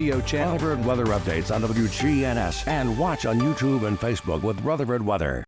channel. Rutherford weather updates on WGNS and watch on YouTube and Facebook with Rutherford Weather.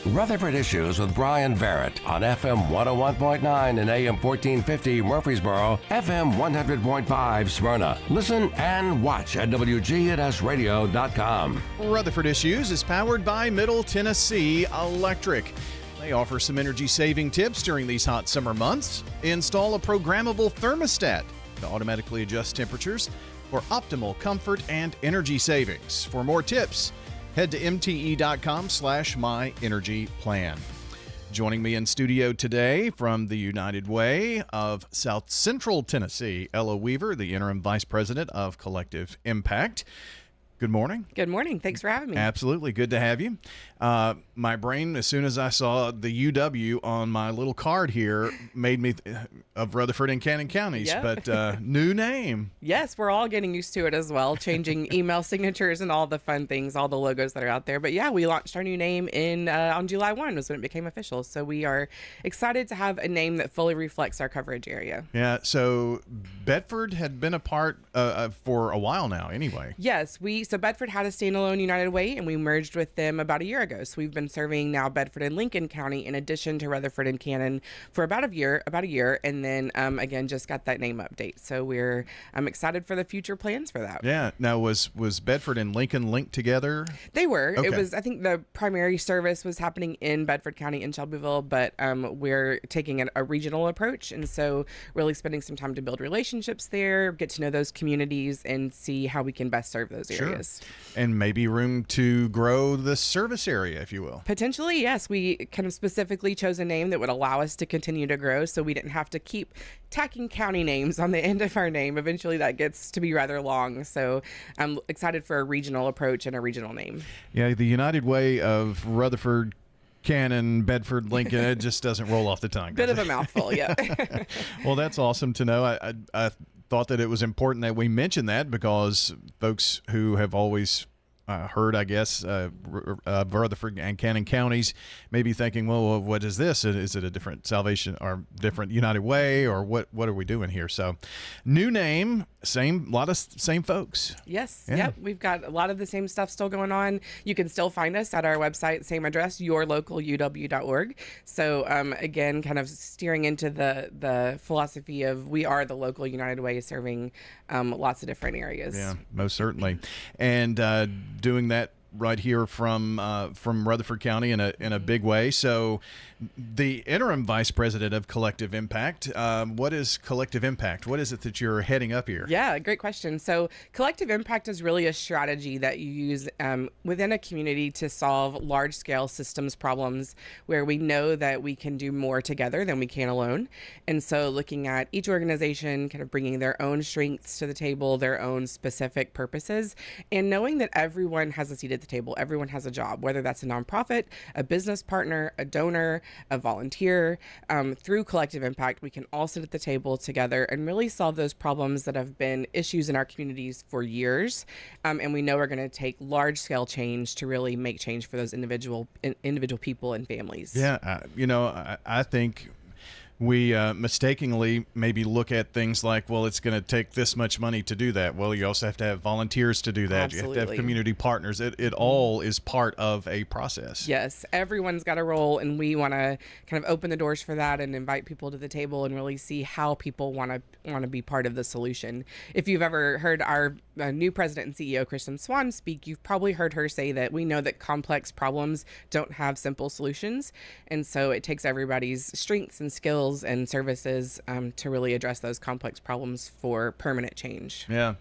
Rutherford Issues with Brian Barrett on FM 101.9 and AM 1450 Murfreesboro, FM 100.5 Smyrna. Listen and watch at WGNSradio.com. Rutherford Issues is powered by Middle Tennessee Electric. They offer some energy-saving tips during these hot summer months. Install a programmable thermostat to automatically adjust temperatures for optimal comfort and energy savings. For more tips, head to mte.com/myenergyplan. Joining me in studio today from the United Way of South Central Tennessee, Ella Weaver, the interim vice president of Collective Impact. Good morning. Good morning. Thanks for having me. Absolutely. Good to have you. My brain, as soon as I saw the UW on my little card here, made me of Rutherford and Cannon counties, Yep. but new name. Yes, we're all getting used to it as well, changing email signatures and all the fun things, all the logos that are out there. But yeah, we launched our new name on July 1 was when it became official. So we are excited to have a name that fully reflects our coverage area. Yeah, so Bedford had been a part for a while now anyway. Yes, so Bedford had a standalone United Way, and we merged with them about a year ago. So we've been serving now Bedford and Lincoln County in addition to Rutherford and Cannon for about a year, and then again just got that name update. So I'm excited for the future plans for that. Yeah. Now was Bedford and Lincoln linked together? They were. Okay. It was. I think the primary service was happening in Bedford County in Shelbyville, but we're taking a regional approach, and so really spending some time to build relationships there, get to know those communities, and see how we can best serve those areas. Sure. And maybe room to grow the service area, if you will. Potentially, yes. We kind of specifically chose a name that would allow us to continue to grow, so we didn't have to keep tacking county names on the end of our name. Eventually, that gets to be rather long. So I'm excited for a regional approach and a regional name. Yeah, the United Way of Rutherford, Cannon, Bedford, Lincoln, it just doesn't roll off the tongue. Bit of a mouthful, yeah. Well, that's awesome to know. I thought that it was important that we mention that because folks who have always heard, I guess, Rutherford and Cannon counties may be thinking, well, what is this? Is it a different Salvation or different United Way, or what are we doing here? So new name, lot of same folks. Yes. Yeah. Yep. We've got a lot of the same stuff still going on. You can still find us at our website, same address, yourlocaluw.org. So again, kind of steering into the philosophy of we are the local United Way, serving lots of different areas. Yeah, most certainly. And doing that right here from Rutherford County in a big way. So the interim vice president of Collective Impact, what is Collective Impact? What is it that you're heading up here? Yeah, great question. So Collective Impact is really a strategy that you use within a community to solve large-scale systems problems where we know that we can do more together than we can alone. And so looking at each organization kind of bringing their own strengths to the table, their own specific purposes, and knowing that everyone has a seat at the table. Everyone has a job, whether that's a nonprofit, a business partner, a donor, a volunteer. Through Collective Impact, we can all sit at the table together and really solve those problems that have been issues in our communities for years. And we know we're going to take large-scale change to really make change for those individual people and families. Yeah, I think we mistakenly maybe look at things like, well, it's going to take this much money to do that. Well, you also have to have volunteers to do that. Absolutely. You have to have community partners. It all is part of a process. Yes, everyone's got a role, and we want to kind of open the doors for that and invite people to the table and really see how people want to be part of the solution. If you've ever heard our new president and CEO, Kristen Swan, speak, you've probably heard her say that we know that complex problems don't have simple solutions, and so it takes everybody's strengths and skills and services to really address those complex problems for permanent change. Yeah.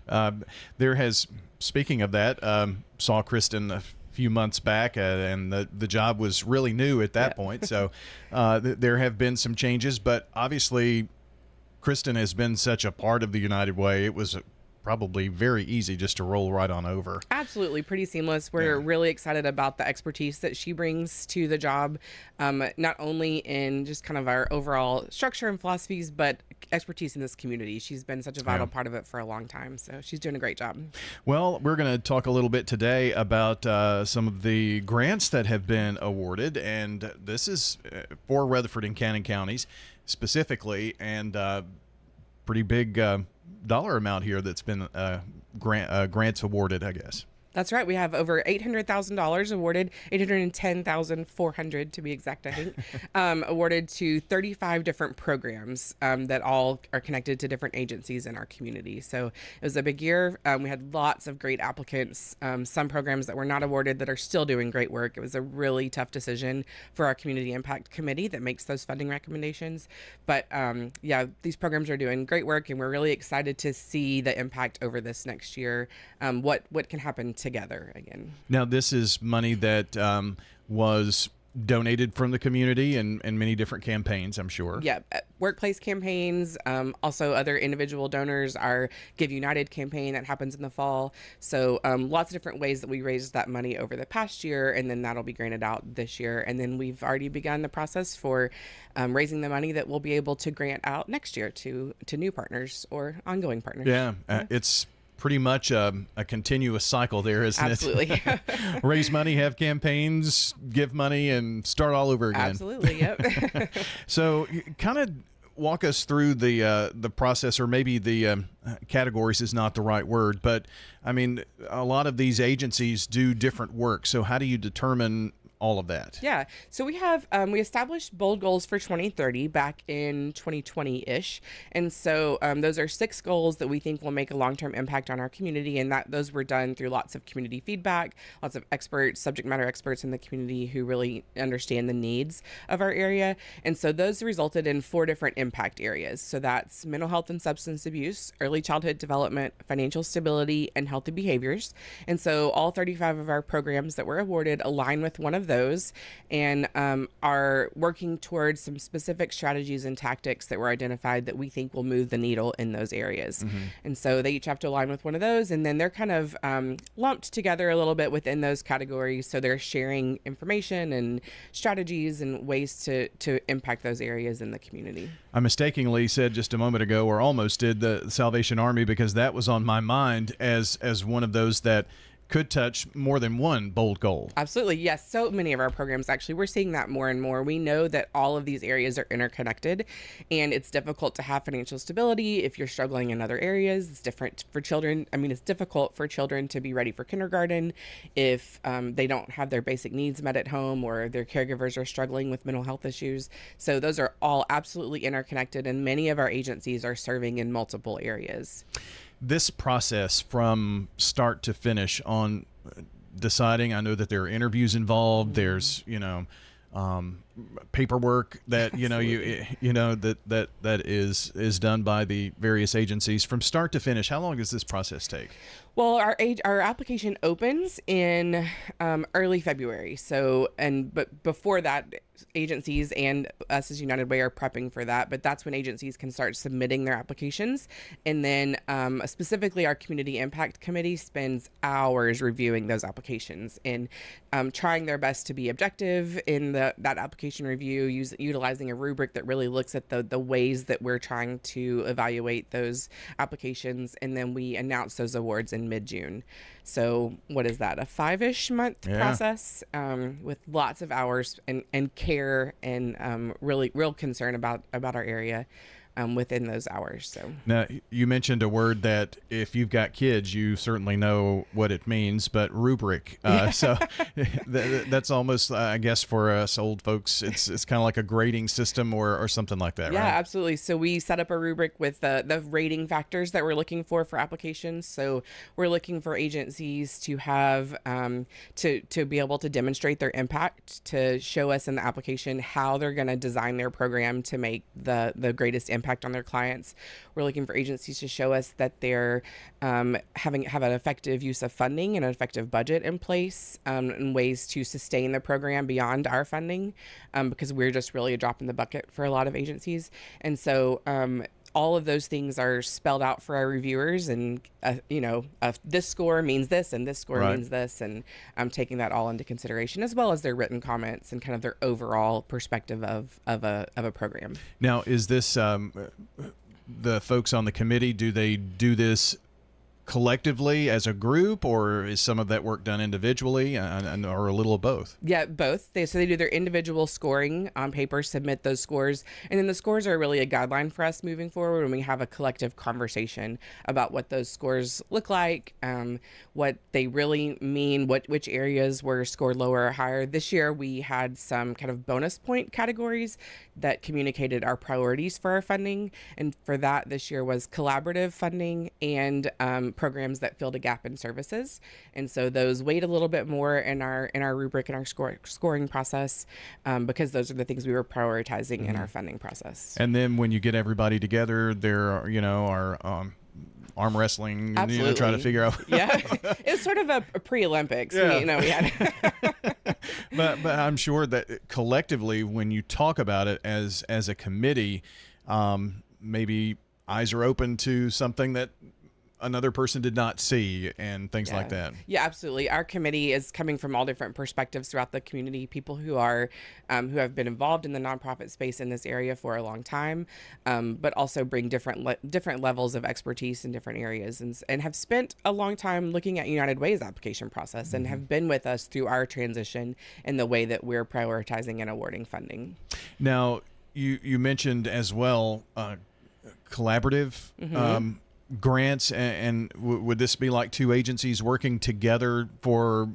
Speaking of that, saw Kristen a few months back, and the job was really new at that point. So there have been some changes, but obviously Kristen has been such a part of the United Way. It was probably very easy just to roll right on over. Absolutely, pretty seamless. We're really excited about the expertise that she brings to the job, not only in just kind of our overall structure and philosophies, but expertise in this community. She's been such a vital part of it for a long time, so she's doing a great job. Well, we're going to talk a little bit today about some of the grants that have been awarded, and this is for Rutherford and Cannon counties specifically, and pretty big dollar amount here that's been grants awarded, I guess. That's right. We have over $800,000 awarded, $810,400 to be exact, I think, awarded to 35 different programs that all are connected to different agencies in our community. So it was a big year. We had lots of great applicants, some programs that were not awarded that are still doing great work. It was a really tough decision for our Community Impact Committee that makes those funding recommendations. But yeah, these programs are doing great work, and we're really excited to see the impact over this next year, what can happen together again. Now, this is money that was donated from the community and many different campaigns, I'm sure. Yeah, workplace campaigns, also other individual donors, our Give United campaign that happens in the fall. So lots of different ways that we raised that money over the past year, and then that'll be granted out this year. And then we've already begun the process for raising the money that we'll be able to grant out next year to new partners or ongoing partners. Yeah, it's pretty much a continuous cycle there, isn't Absolutely. it? Raise money, have campaigns, give money, and start all over again. Absolutely, yep. So kind of walk us through the process, or maybe the categories is not the right word, but I mean, a lot of these agencies do different work. So how do you determine all of that? Yeah. So we have, we established bold goals for 2030 back in 2020-ish. And so those are 6 goals that we think will make a long-term impact on our community. And that those were done through lots of community feedback, lots of experts, subject matter experts in the community who really understand the needs of our area. And so those resulted in 4 different impact areas. So that's mental health and substance abuse, early childhood development, financial stability, and healthy behaviors. And so all 35 of our programs that were awarded align with one of those, and are working towards some specific strategies and tactics that were identified that we think will move the needle in those areas. Mm-hmm. And so they each have to align with one of those, and then they're kind of lumped together a little bit within those categories. So they're sharing information and strategies and ways to impact those areas in the community. I mistakenly said just a moment ago, or almost did, the Salvation Army, because that was on my mind as one of those that could touch more than one bold goal. Absolutely. Yes. So many of our programs, actually, we're seeing that more and more. We know that all of these areas are interconnected, and it's difficult to have financial stability if you're struggling in other areas. It's different for children. I mean, it's difficult for children to be ready for kindergarten if they don't have their basic needs met at home, or their caregivers are struggling with mental health issues. So those are all absolutely interconnected, and many of our agencies are serving in multiple areas. This process from start to finish on deciding, I know that there are interviews involved. Mm-hmm. There's, paperwork that, that is done by the various agencies from start to finish. How long does this process take? Well, our application opens in early February. So, but before that, agencies and us as United Way are prepping for that. But that's when agencies can start submitting their applications. And then specifically our Community Impact Committee spends hours reviewing those applications and trying their best to be objective in that application review, utilizing a rubric that really looks at the ways that we're trying to evaluate those applications. And then we announce those awards in mid-June. So what is that, a 5-ish month process with lots of hours and care and real concern about our area within those hours. So now, you mentioned a word that if you've got kids, you certainly know what it means, but rubric. So that's almost, I guess, for us old folks, it's kind of like a grading system or something like that, yeah, right? Absolutely. So we set up a rubric with the rating factors that we're looking for applications. So we're looking for agencies to have to be able to demonstrate their impact, to show us in the application how they're going to design their program to make the greatest impact on their clients. We're looking for agencies to show us that they're have an effective use of funding and an effective budget in place, and ways to sustain the program beyond our funding, because we're just really a drop in the bucket for a lot of agencies. And so all of those things are spelled out for our reviewers, and this score means this and this score means this, and I'm taking that all into consideration, as well as their written comments and kind of their overall perspective of a program. Now, is this the folks on the committee, do they do this collectively as a group, or is some of that work done individually, or a little of both? Yeah, both. So they do their individual scoring on paper, submit those scores, and then the scores are really a guideline for us moving forward when we have a collective conversation about what those scores look like, what they really mean, which areas were scored lower or higher. This year we had some kind of bonus point categories that communicated our priorities for our funding, and for that this year was collaborative funding and programs that filled a gap in services. And so those weighed a little bit more in our rubric and our scoring process, because those are the things we were prioritizing in our funding process. And then when you get everybody together, there are arm wrestling, try to figure out. Yeah, it's sort of a pre-Olympics. Yeah. We had. but I'm sure that collectively, when you talk about it as a committee, maybe eyes are open to something that another person did not see, and things like that. Yeah, absolutely. Our committee is coming from all different perspectives throughout the community, people who are who have been involved in the nonprofit space in this area for a long time, but also bring different levels of expertise in different areas, and have spent a long time looking at United Way's application process and have been with us through our transition in the way that we're prioritizing and awarding funding. Now, you mentioned as well collaborative grants, and would this be like two agencies working together for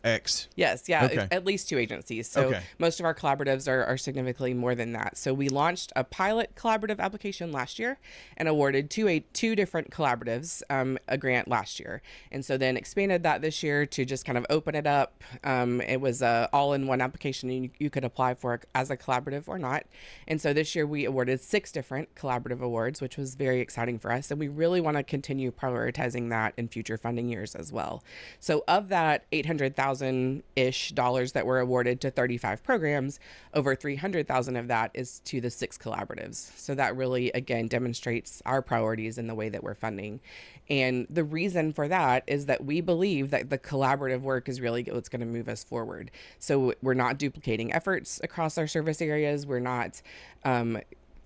X? Yes, yeah, Okay. at least two agencies. So most of our collaboratives are significantly more than that. So we launched a pilot collaborative application last year and awarded two different collaboratives a grant last year. And so then expanded that this year to just kind of open it up. It was a all-in-one application, and you could apply for it as a collaborative or not. And so this year we awarded 6 different collaborative awards, which was very exciting for us. And we really want to continue prioritizing that in future funding years as well. So of that $800,000-ish that were awarded to 35 programs, over 300,000 of that is to the 6 collaboratives. So that really, again, demonstrates our priorities in the way that we're funding. And the reason for that is that we believe that the collaborative work is really what's going to move us forward. So we're not duplicating efforts across our service areas. We're not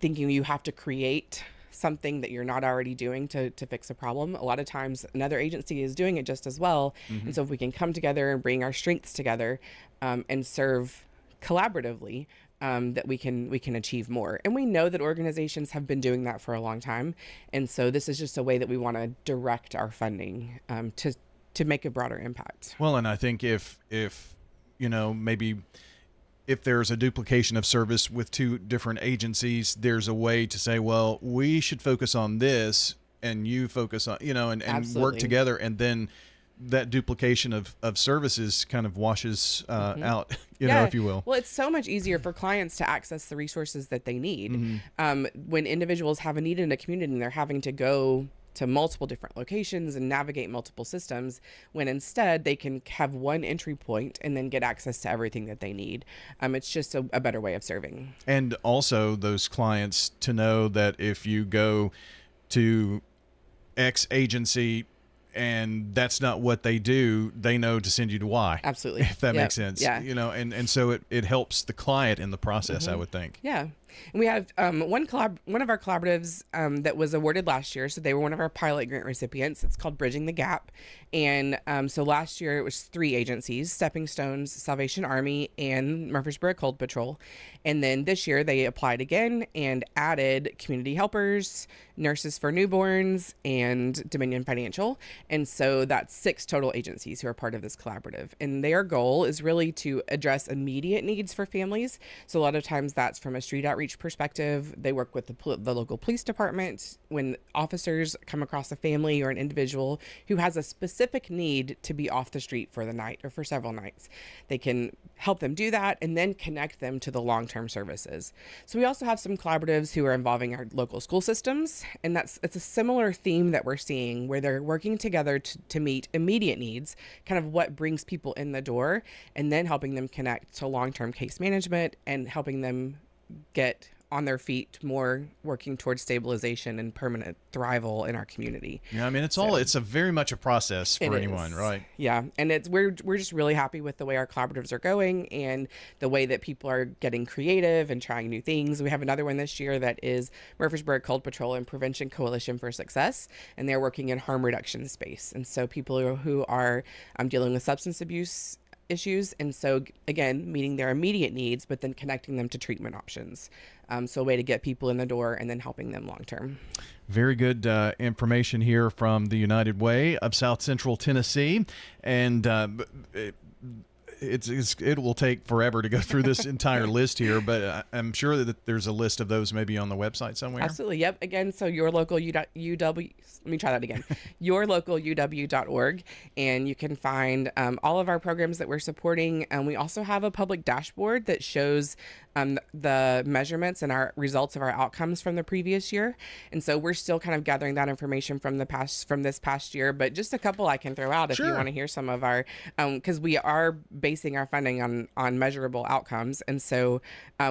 thinking you have to create something that you're not already doing to fix a problem. A lot of times another agency is doing it just as well. And so if we can come together and bring our strengths together and serve collaboratively, that we can achieve more. And we know that organizations have been doing that for a long time. And so this is just a way that we want to direct our funding to make a broader impact. Well, and I think if maybe if there's a duplication of service with two different agencies, there's a way to say, well, we should focus on this and you focus on, and work together. And then that duplication of services kind of washes out, if you will. Well, it's so much easier for clients to access the resources that they need. When individuals have a need in a community and they're having to go to multiple different locations and navigate multiple systems, when instead they can have one entry point and then get access to everything that they need. It's just a better way of serving. And also those clients to know that if you go to X agency and that's not what they do, they know to send you to Y. Absolutely. If that makes sense. Yeah. And so it helps the client in the process, I would think. Yeah. And we have one of our collaboratives that was awarded last year. So they were one of our pilot grant recipients. It's called Bridging the Gap. And so last year it was 3 agencies: Stepping Stones, Salvation Army, and Murfreesboro Cold Patrol. And then this year they applied again and added Community Helpers, Nurses for Newborns, and Dominion Financial. And so that's 6 total agencies who are part of this collaborative. And their goal is really to address immediate needs for families. So a lot of times that's from a street outreach perspective. They work with the local police department when officers come across a family or an individual who has a specific need to be off the street for the night or for several nights. They can help them do that and then connect them to the long-term services. So we also have some collaboratives who are involving our local school systems, and it's a similar theme that we're seeing where they're working together to meet immediate needs, kind of what brings people in the door, and then helping them connect to long-term case management and helping them get on their feet, more working towards stabilization and permanent thrival in our community. Yeah, I mean, it's a very much a process for anyone, right? Yeah, and we're just really happy with the way our collaboratives are going and the way that people are getting creative and trying new things. We have another one this year that is Murfreesboro Cold Patrol and Prevention Coalition for Success, and they're working in harm reduction space. And so people who are dealing with substance abuse issues, and so again meeting their immediate needs, but then connecting them to treatment options. So a way to get people in the door and then helping them long term. Very good information here from the United Way of South Central Tennessee, and it will take forever to go through this entire list here, but I'm sure that there's a list of those maybe on the website somewhere. Absolutely. Yep. Again, so your local UW. Let me try that again. yourlocaluw.org, and you can find all of our programs that we're supporting. And we also have a public dashboard that shows the measurements and our results of our outcomes from the previous year. And so we're still kind of gathering that information from this past year. But just a couple I can throw out if you want to hear some of our, because we are basing our funding on measurable outcomes. And so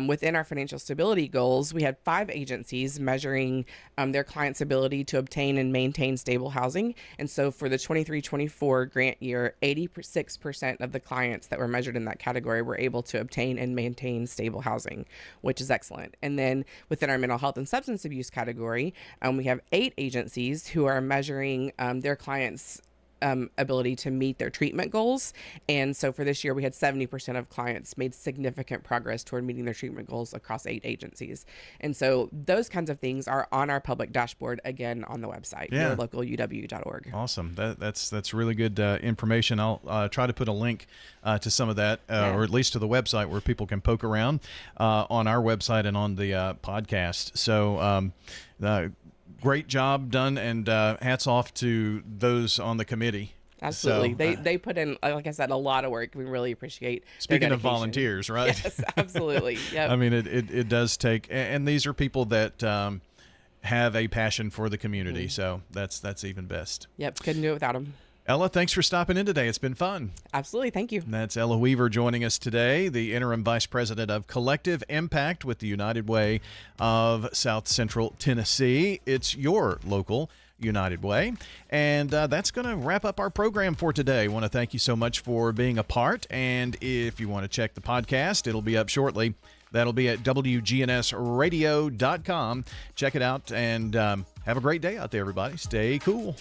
within our financial stability goals, we had 5 agencies measuring their clients' ability to obtain and maintain stable housing. And so for the 23-24 grant year, 86% of the clients that were measured in that category were able to obtain and maintain stable housing, which is excellent. And then within our mental health and substance abuse category, we have 8 agencies who are measuring their clients' ability to meet their treatment goals. And so for this year, we had 70% of clients made significant progress toward meeting their treatment goals across 8 agencies. And so those kinds of things are on our public dashboard, again, on the website, yourlocaluw.org. Awesome. That's really good information. I'll try to put a link to some of that, or at least to the website where people can poke around on our website and on the podcast. So great job done, and hats off to those on the committee. Absolutely. So, they put in, like I said, a lot of work. We really appreciate Speaking of volunteers, right? Yes, absolutely. Yep. I mean, it does take, and these are people that have a passion for the community, so that's even best. Yep, couldn't do it without them. Ella, thanks for stopping in today. It's been fun. Absolutely. Thank you. That's Ella Weaver joining us today, the Interim Vice President of Collective Impact with the United Way of South Central Tennessee. It's your local United Way. And that's going to wrap up our program for today. I want to thank you so much for being a part. And if you want to check the podcast, it'll be up shortly. That'll be at WGNSradio.com. Check it out, and have a great day out there, everybody. Stay cool.